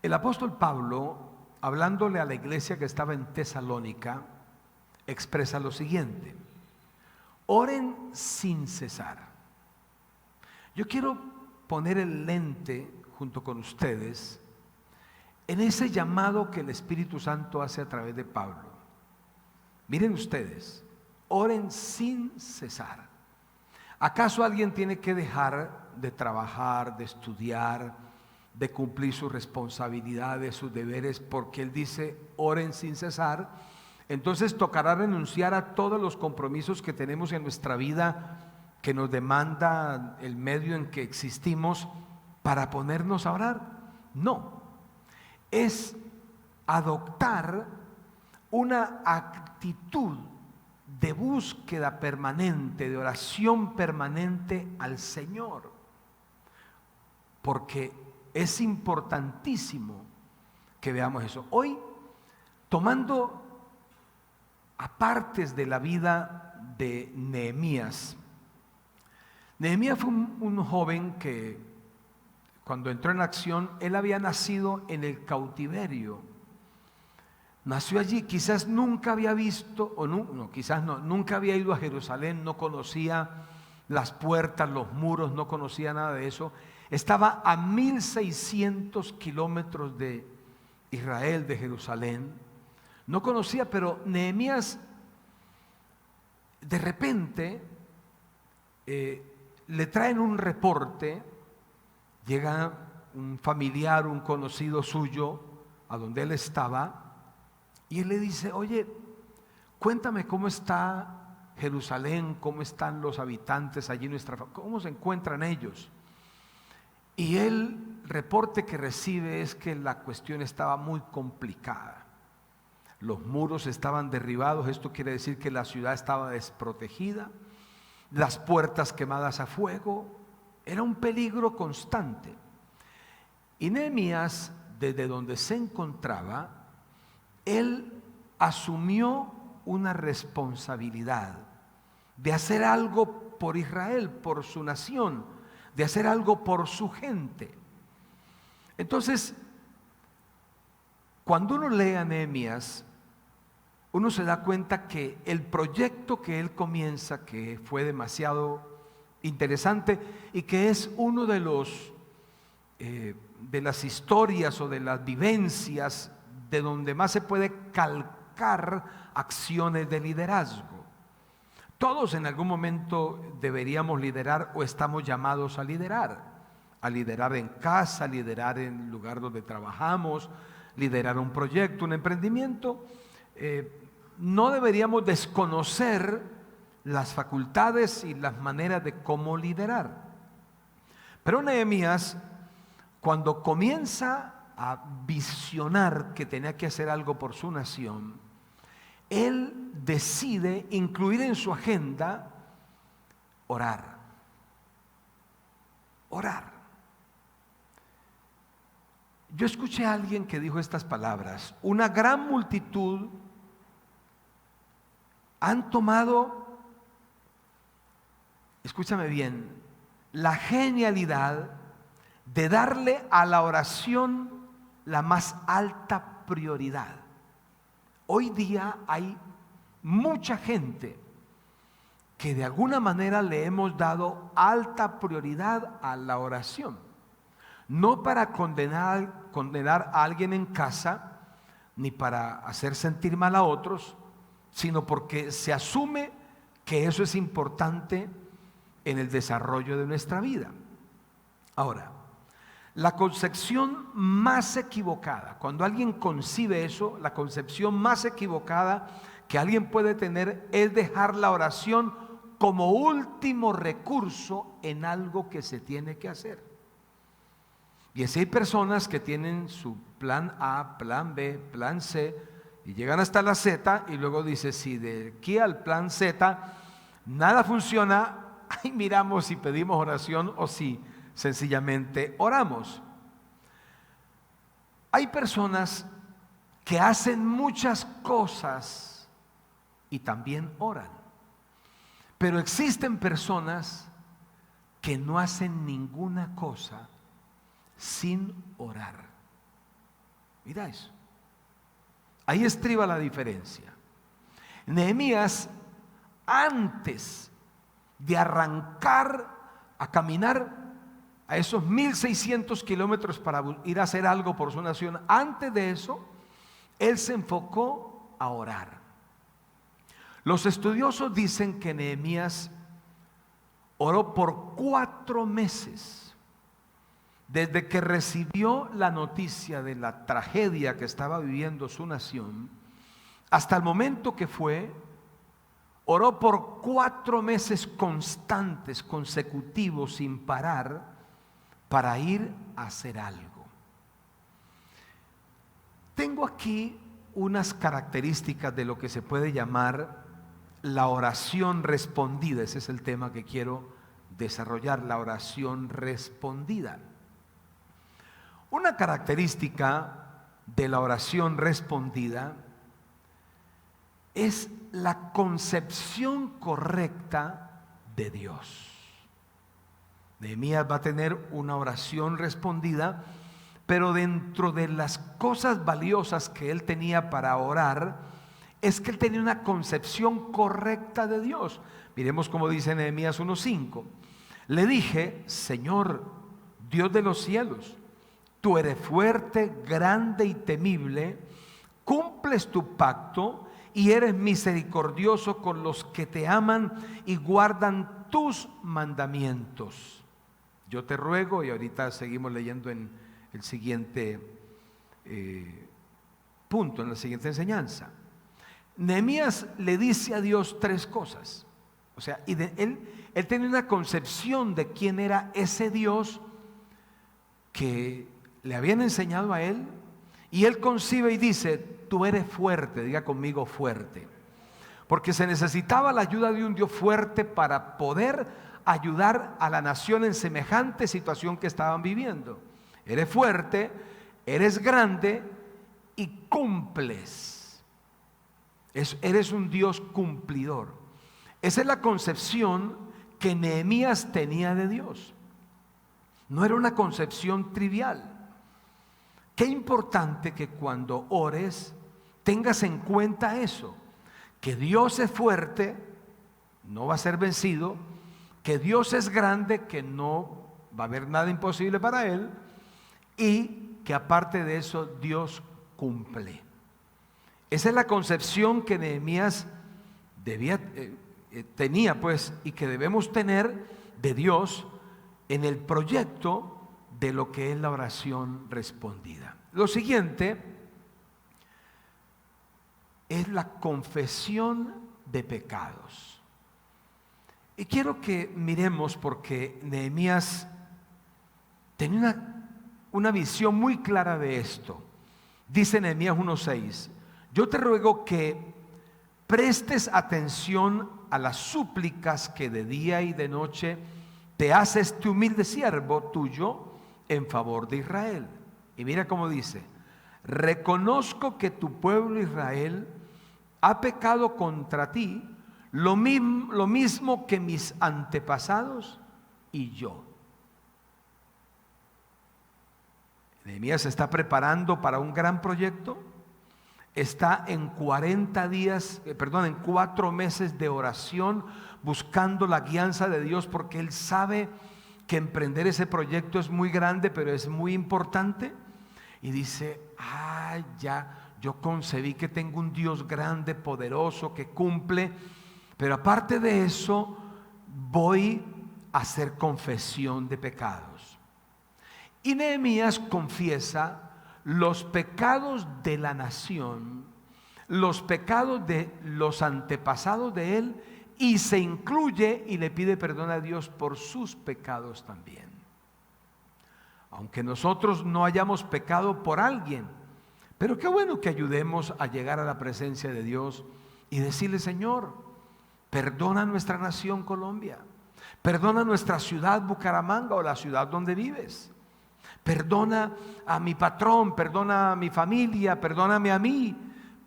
El apóstol Pablo, hablándole a la iglesia que estaba en Tesalónica, expresa lo siguiente: oren sin cesar. Yo quiero poner el lente junto con ustedes en ese llamado que el Espíritu Santo hace a través de Pablo. Miren ustedes, oren sin cesar. ¿Acaso alguien tiene que dejar de trabajar, de estudiar, de cumplir sus responsabilidades, sus deberes, porque él dice oren sin cesar? Entonces tocará renunciar a todos los compromisos que tenemos en nuestra vida, que nos demanda el medio en que existimos, para ponernos a orar. No, es adoptar una actitud de búsqueda permanente, de oración permanente al Señor, porque es importantísimo que veamos eso. Hoy, tomando apartes de la vida de Nehemías. Nehemías fue un joven que cuando entró en acción, él había nacido en el cautiverio. Nació allí, quizás nunca había visto, o nunca había ido a Jerusalén, no conocía las puertas, los muros, no conocía nada de eso. Estaba a 1600 kilómetros de Israel, de Jerusalén. No conocía, pero Nehemías de repente le traen un reporte. Llega un familiar, un conocido suyo a donde él estaba, y él le dice: oye, cuéntame cómo está Jerusalén, cómo están los habitantes allí, cómo se encuentran ellos. Y el reporte que recibe es que la cuestión estaba muy complicada. Los muros estaban derribados, esto quiere decir que la ciudad estaba desprotegida, las puertas quemadas a fuego, era un peligro constante. Y Nehemías, desde donde se encontraba, él asumió una responsabilidad de hacer algo por Israel, por su nación, de hacer algo por su gente. Entonces, cuando uno lee a Nehemías, uno se da cuenta que el proyecto que él comienza, que fue demasiado interesante y que es uno de las historias o de las vivencias de donde más se puede calcar acciones de liderazgo. Todos en algún momento deberíamos liderar o estamos llamados a liderar en casa, liderar en el lugar donde trabajamos, liderar un proyecto, un emprendimiento. No deberíamos desconocer las facultades y las maneras de cómo liderar. Pero Nehemías, cuando comienza a visionar que tenía que hacer algo por su nación, él decide incluir en su agenda orar. Orar. Yo escuché a alguien que dijo estas palabras: una gran multitud han tomado, escúchame bien, la genialidad de darle a la oración la más alta prioridad. Hoy día hay mucha gente que de alguna manera le hemos dado alta prioridad a la oración. No para condenar a alguien en casa, ni para hacer sentir mal a otros, sino porque se asume que eso es importante en el desarrollo de nuestra vida. Ahora, la concepción más equivocada, cuando alguien concibe eso, la concepción más equivocada que alguien puede tener es dejar la oración como último recurso en algo que se tiene que hacer. Y así hay personas que tienen su plan A, plan B, plan C, y llegan hasta la Z, y luego dice: si de aquí al plan Z nada funciona, ahí miramos si pedimos oración o si sencillamente oramos. Hay personas que hacen muchas cosas y también oran, pero existen personas que no hacen ninguna cosa sin orar. Mira eso. Ahí estriba la diferencia. Nehemías, antes de arrancar a caminar a esos 1600 kilómetros para ir a hacer algo por su nación, antes de eso, él se enfocó a orar. Los estudiosos dicen que Nehemías oró por 4 meses, desde que recibió la noticia de la tragedia que estaba viviendo su nación, hasta el momento que fue, oró por 4 meses constantes, consecutivos, sin parar, para ir a hacer algo. Tengo aquí unas características de lo que se puede llamar la oración respondida. Ese es el tema que quiero desarrollar, la oración respondida. Una característica de la oración respondida es la concepción correcta de Dios. Nehemías va a tener una oración respondida, pero dentro de las cosas valiosas que él tenía para orar, es que él tenía una concepción correcta de Dios. Miremos cómo dice Nehemías 1:5. Le dije: Señor, Dios de los cielos, tú eres fuerte, grande y temible, cumples tu pacto y eres misericordioso con los que te aman y guardan tus mandamientos. Yo te ruego, y ahorita seguimos leyendo en el siguiente punto, en la siguiente enseñanza. Nehemías le dice a Dios 3 cosas. O sea, él tenía una concepción de quién era ese Dios que le habían enseñado a él, y él concibe y dice: tú eres fuerte. Diga conmigo: fuerte. Porque se necesitaba la ayuda de un Dios fuerte para poder ayudar a la nación en semejante situación que estaban viviendo. Eres fuerte, eres grande y cumples. Eres un Dios cumplidor. Esa es la concepción que Nehemías tenía de Dios. No era una concepción trivial. Qué importante que cuando ores tengas en cuenta eso, que Dios es fuerte, no va a ser vencido, que Dios es grande, que no va a haber nada imposible para él, y que aparte de eso Dios cumple. Esa es la concepción que Nehemías tenía, pues, y que debemos tener de Dios en el proyecto de lo que es la oración respondida. Lo siguiente es la confesión de pecados. Y quiero que miremos, porque Nehemías tenía una visión muy clara de esto. Dice Nehemías 1:6: yo te ruego que prestes atención a las súplicas que de día y de noche te hace este humilde siervo tuyo en favor de Israel. Y mira cómo dice: reconozco que tu pueblo Israel ha pecado contra ti, lo mismo que mis antepasados y yo. Nehemías se está preparando para un gran proyecto. Está en 4 meses de oración, buscando la guianza de Dios, porque él sabe que emprender ese proyecto es muy grande, pero es muy importante. Y dice: ya, yo concebí que tengo un Dios grande, poderoso, que cumple, pero aparte de eso voy a hacer confesión de pecados. Y Nehemías confiesa los pecados de la nación, los pecados de los antepasados de él, y se incluye y le pide perdón a Dios por sus pecados también. Aunque nosotros no hayamos pecado por alguien, pero qué bueno que ayudemos a llegar a la presencia de Dios y decirle: Señor, perdona nuestra nación Colombia, perdona nuestra ciudad Bucaramanga o la ciudad donde vives, perdona a mi patrón, perdona a mi familia, perdóname a mí,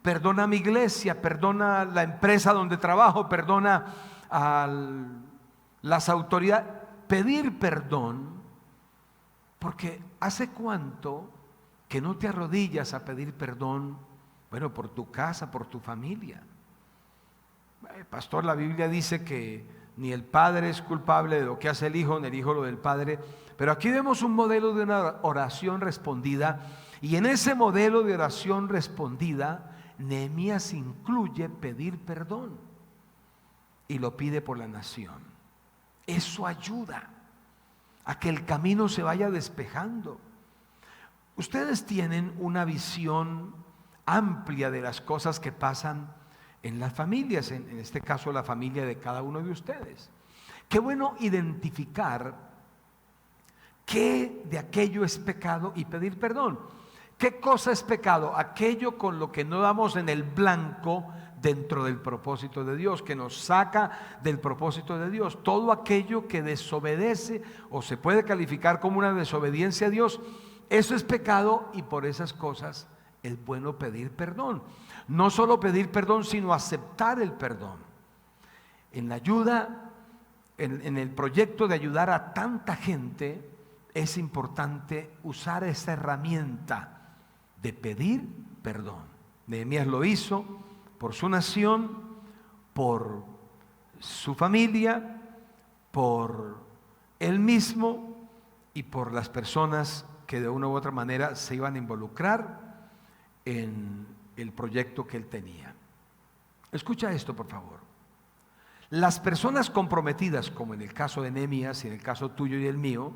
perdona a mi iglesia, perdona a la empresa donde trabajo, perdona a las autoridades. Pedir perdón, porque ¿hace cuánto que no te arrodillas a pedir perdón, bueno, por tu casa, por tu familia. Pastor, la Biblia dice que ni el padre es culpable de lo que hace el hijo, ni el hijo lo del padre. Pero aquí vemos un modelo de una oración respondida, y en ese modelo de oración respondida, Nehemías incluye pedir perdón y lo pide por la nación. Eso ayuda a que el camino se vaya despejando. Ustedes tienen una visión amplia de las cosas que pasan en las familias, en este caso la familia de cada uno de ustedes. Qué bueno identificar qué de aquello es pecado y pedir perdón. ¿Qué cosa es pecado? Aquello con lo que no damos en el blanco dentro del propósito de Dios, que nos saca del propósito de Dios. Todo aquello que desobedece o se puede calificar como una desobediencia a Dios, eso es pecado, y por esas cosas es bueno pedir perdón. No solo pedir perdón, sino aceptar el perdón. En la ayuda, en el proyecto de ayudar a tanta gente, es importante usar esa herramienta de pedir perdón. Nehemías lo hizo por su nación, por su familia, por él mismo y por las personas que de una u otra manera se iban a involucrar en el proyecto que él tenía. Escucha esto, por favor. Las personas comprometidas, como en el caso de Nehemías y en el caso tuyo y el mío,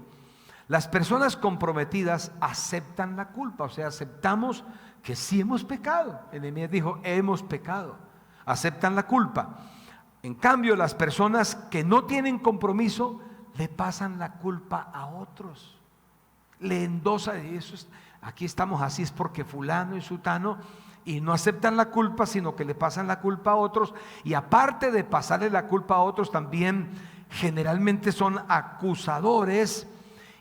las personas comprometidas aceptan la culpa, o sea, aceptamos que sí hemos pecado. Nehemías dijo, hemos pecado, aceptan la culpa. En cambio, las personas que no tienen compromiso le pasan la culpa a otros, le endosan, y eso es, aquí estamos así es porque fulano y sutano, y no aceptan la culpa, sino que le pasan la culpa a otros, y aparte de pasarle la culpa a otros, también generalmente son acusadores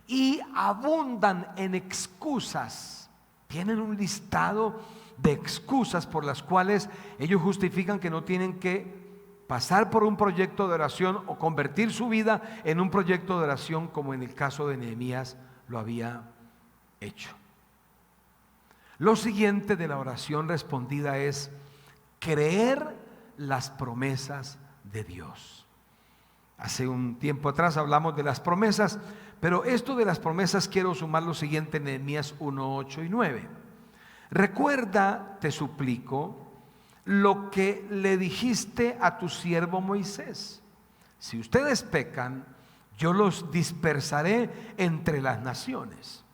y abundan en excusas. Tienen un listado de excusas por las cuales ellos justifican que no tienen que pasar por un proyecto de oración o convertir su vida en un proyecto de oración, como en el caso de Nehemías lo había hecho. Lo siguiente de la oración respondida es creer las promesas de Dios. Hace un tiempo atrás hablamos de las promesas, pero esto de las promesas quiero sumar lo siguiente en Nehemías 1, 8 y 9. Recuerda, te suplico, lo que le dijiste a tu siervo Moisés. Si ustedes pecan, yo los dispersaré entre las naciones.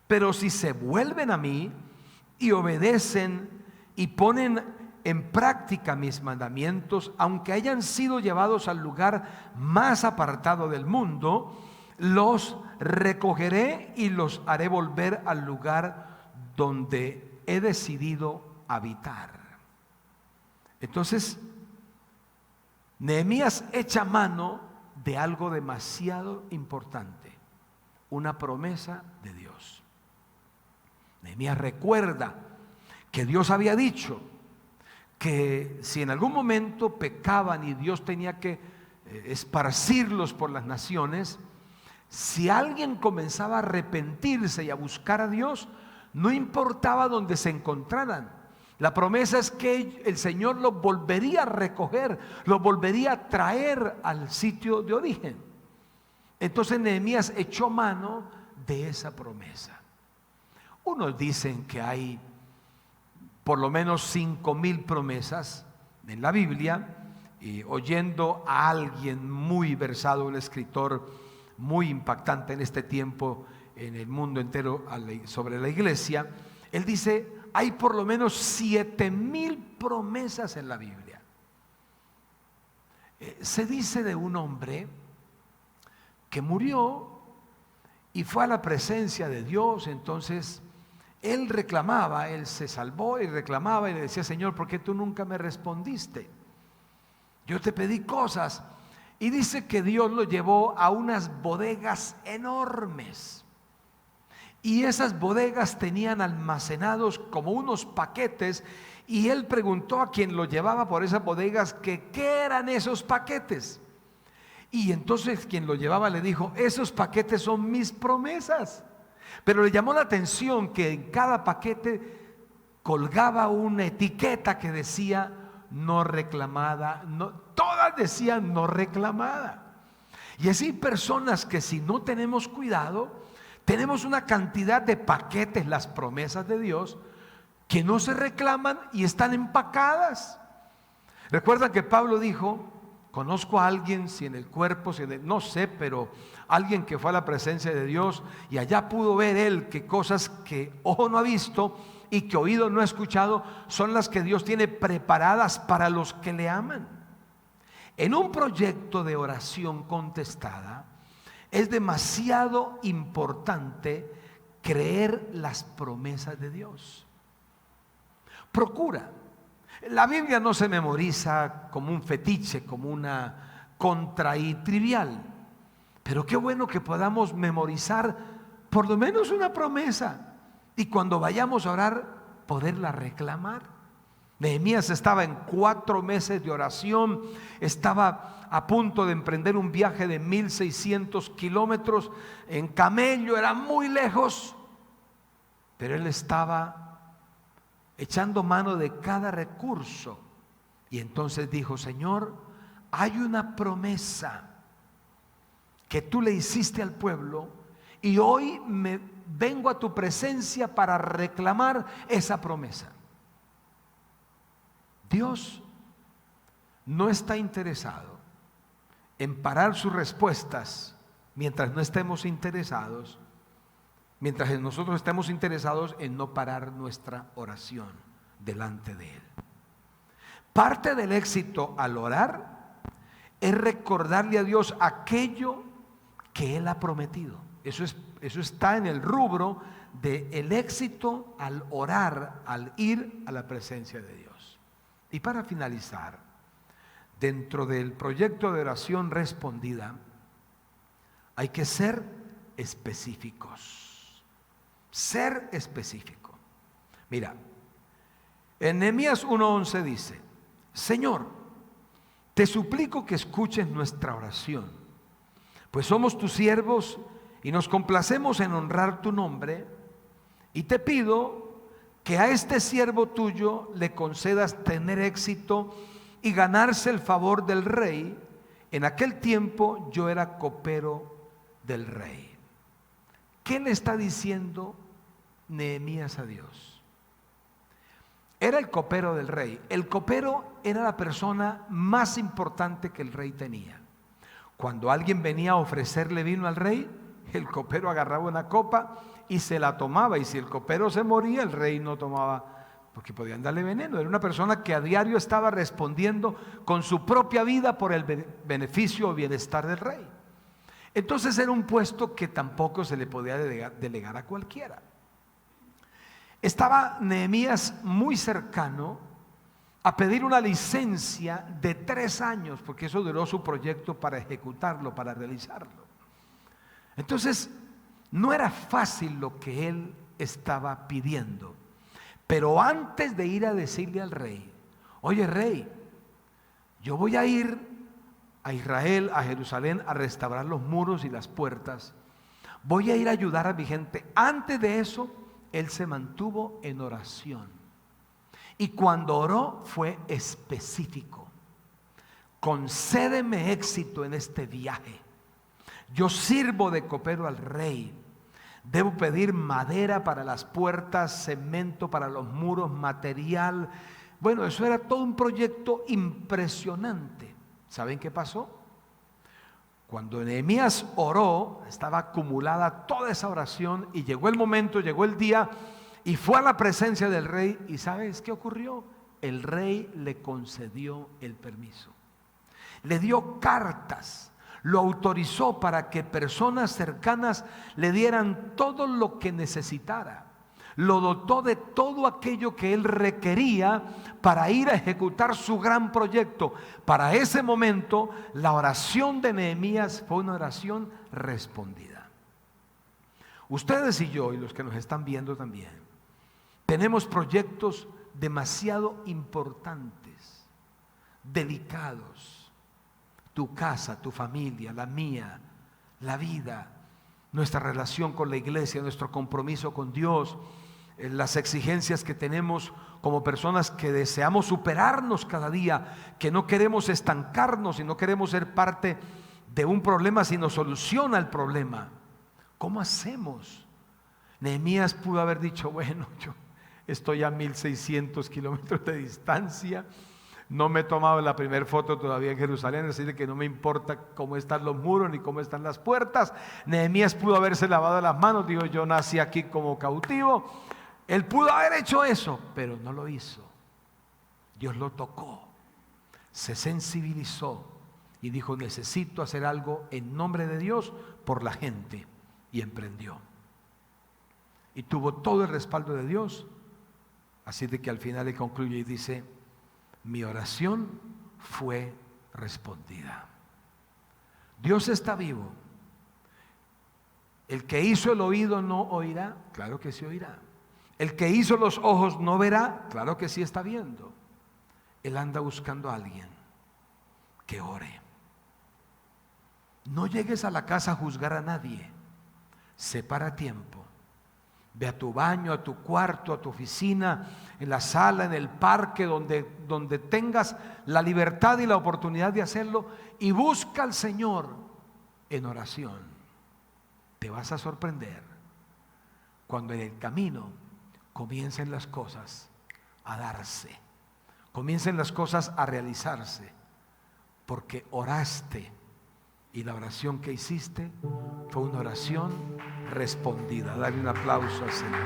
Pero si se vuelven a mí y obedecen y ponen en práctica mis mandamientos, aunque hayan sido llevados al lugar más apartado del mundo, los recogeré y los haré volver al lugar donde he decidido habitar. Entonces, Nehemías echa mano de algo demasiado importante, una promesa de Dios. Nehemías recuerda que Dios había dicho que si en algún momento pecaban y Dios tenía que esparcirlos por las naciones, si alguien comenzaba a arrepentirse y a buscar a Dios, no importaba dónde se encontraran, la promesa es que el Señor los volvería a recoger, los volvería a traer al sitio de origen. Entonces Nehemías echó mano de esa promesa. Unos dicen que hay por lo menos 5,000 promesas en la Biblia, y oyendo a alguien muy versado, un escritor muy impactante en este tiempo en el mundo entero sobre la iglesia, él dice: hay por lo menos 7,000 promesas en la Biblia. Se dice de un hombre que murió y fue a la presencia de Dios. Entonces él reclamaba, él se salvó y reclamaba y le decía: Señor, ¿por qué tú nunca me respondiste? Yo te pedí cosas. Y dice que Dios lo llevó a unas bodegas enormes. Y esas bodegas tenían almacenados como unos paquetes, y él preguntó a quien lo llevaba por esas bodegas que qué eran esos paquetes. Y entonces quien lo llevaba le dijo: esos paquetes son mis promesas. Pero le llamó la atención que en cada paquete colgaba una etiqueta que decía no reclamada. No, todas decían no reclamada. Y así hay personas que, si no tenemos cuidado, tenemos una cantidad de paquetes, las promesas de Dios, que no se reclaman y están empacadas. Recuerdan que Pablo dijo: conozco a alguien, si en el cuerpo, si en el, no sé, pero alguien que fue a la presencia de Dios y allá pudo ver él que cosas que ojo no ha visto y que oído no ha escuchado son las que Dios tiene preparadas para los que le aman. En un proyecto de oración contestada es demasiado importante creer las promesas de Dios. Procura. La Biblia no se memoriza como un fetiche, como una contraí trivial. Pero qué bueno que podamos memorizar por lo menos una promesa y cuando vayamos a orar poderla reclamar. Nehemías estaba en 4 meses de oración, estaba a punto de emprender un viaje de 1600 kilómetros en camello, era muy lejos, pero él estaba echando mano de cada recurso. Y entonces dijo: Señor, hay una promesa que tú le hiciste al pueblo y hoy me vengo a tu presencia para reclamar esa promesa. Dios no está interesado en parar sus respuestas mientras no estemos interesados, mientras nosotros estemos interesados en no parar nuestra oración delante de Él. Parte del éxito al orar es recordarle a Dios aquello que Él ha prometido. Eso está en el rubro del éxito al orar, al ir a la presencia de Dios. Y para finalizar, dentro del proyecto de oración respondida, hay que ser específicos. Ser específico. Mira, en Nehemías 1:11 dice: Señor, te suplico que escuches nuestra oración, pues somos tus siervos y nos complacemos en honrar tu nombre, y te pido que a este siervo tuyo le concedas tener éxito y ganarse el favor del rey. En aquel tiempo yo era copero del rey. ¿Qué le está diciendo Nehemías a Dios? Era el copero del rey. El copero era la persona más importante que el rey tenía. Cuando alguien venía a ofrecerle vino al rey, el copero agarraba una copa y se la tomaba, y si el copero se moría, el rey no tomaba, porque podían darle veneno. Era una persona que a diario estaba respondiendo con su propia vida por el beneficio o bienestar del rey. Entonces era un puesto que tampoco se le podía delegar a cualquiera. Estaba Nehemías muy cercano a pedir una licencia de 3 años, porque eso duró su proyecto para ejecutarlo, para realizarlo. Entonces no era fácil lo que él estaba pidiendo. Pero antes de ir a decirle al rey: oye rey, yo voy a ir a Israel, a Jerusalén, a restaurar los muros y las puertas, voy a ir a ayudar a mi gente. Antes de eso, él se mantuvo en oración. Y cuando oró fue específico: concédeme éxito en este viaje. Yo sirvo de copero al rey. Debo pedir madera para las puertas, cemento para los muros, material. Bueno, eso era todo un proyecto impresionante. ¿Saben qué pasó? Cuando Nehemías oró, estaba acumulada toda esa oración y llegó el momento, llegó el día y fue a la presencia del rey. ¿Y sabes qué ocurrió? El rey le concedió el permiso. Le dio cartas. Lo autorizó para que personas cercanas le dieran todo lo que necesitara. Lo dotó de todo aquello que él requería para ir a ejecutar su gran proyecto. Para ese momento, la oración de Nehemías fue una oración respondida. Ustedes y yo, y los que nos están viendo también, tenemos proyectos demasiado importantes, delicados. Tu casa, tu familia, la mía, la vida, nuestra relación con la iglesia, nuestro compromiso con Dios, las exigencias que tenemos como personas que deseamos superarnos cada día, que no queremos estancarnos y no queremos ser parte de un problema, sino soluciona el problema. ¿Cómo hacemos? Nehemías pudo haber dicho: bueno, yo estoy a 1600 kilómetros de distancia, no me he tomado la primera foto todavía en Jerusalén, así de que no me importa cómo están los muros ni cómo están las puertas. Nehemías pudo haberse lavado las manos, digo, yo nací aquí como cautivo. Él pudo haber hecho eso, pero no lo hizo. Dios lo tocó, se sensibilizó y dijo: necesito hacer algo en nombre de Dios por la gente, y emprendió. Y tuvo todo el respaldo de Dios, así de que al final él concluye y dice: mi oración fue respondida. Dios está vivo. El que hizo el oído no oirá, claro que sí oirá. El que hizo los ojos no verá, claro que sí está viendo. Él anda buscando a alguien que ore. No llegues a la casa a juzgar a nadie. Separa tiempo. Ve a tu baño, a tu cuarto, a tu oficina, en la sala, en el parque, donde tengas la libertad y la oportunidad de hacerlo, y busca al Señor en oración. Te vas a sorprender cuando en el camino comiencen las cosas a darse, comiencen las cosas a realizarse, porque oraste y la oración que hiciste fue una oración respondida. Dale un aplauso al Señor.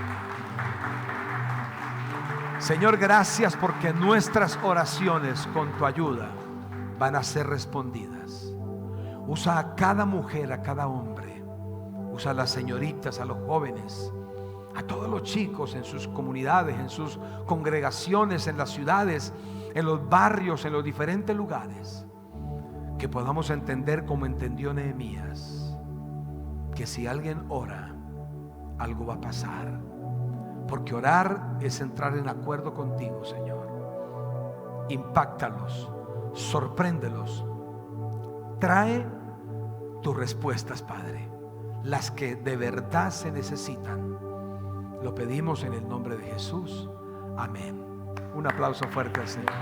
Señor, gracias porque nuestras oraciones con tu ayuda van a ser respondidas. Usa a cada mujer, a cada hombre. Usa a las señoritas, a los jóvenes, a todos los chicos en sus comunidades, en sus congregaciones, en las ciudades, en los barrios, en los diferentes lugares. Que podamos entender como entendió Nehemías, que si alguien ora, algo va a pasar. Porque orar es entrar en acuerdo contigo, Señor. Impáctalos, sorpréndelos. Trae tus respuestas, Padre, las que de verdad se necesitan. Lo pedimos en el nombre de Jesús. Amén. Un aplauso fuerte al Señor.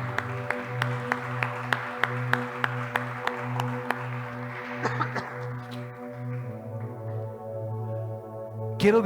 Quiero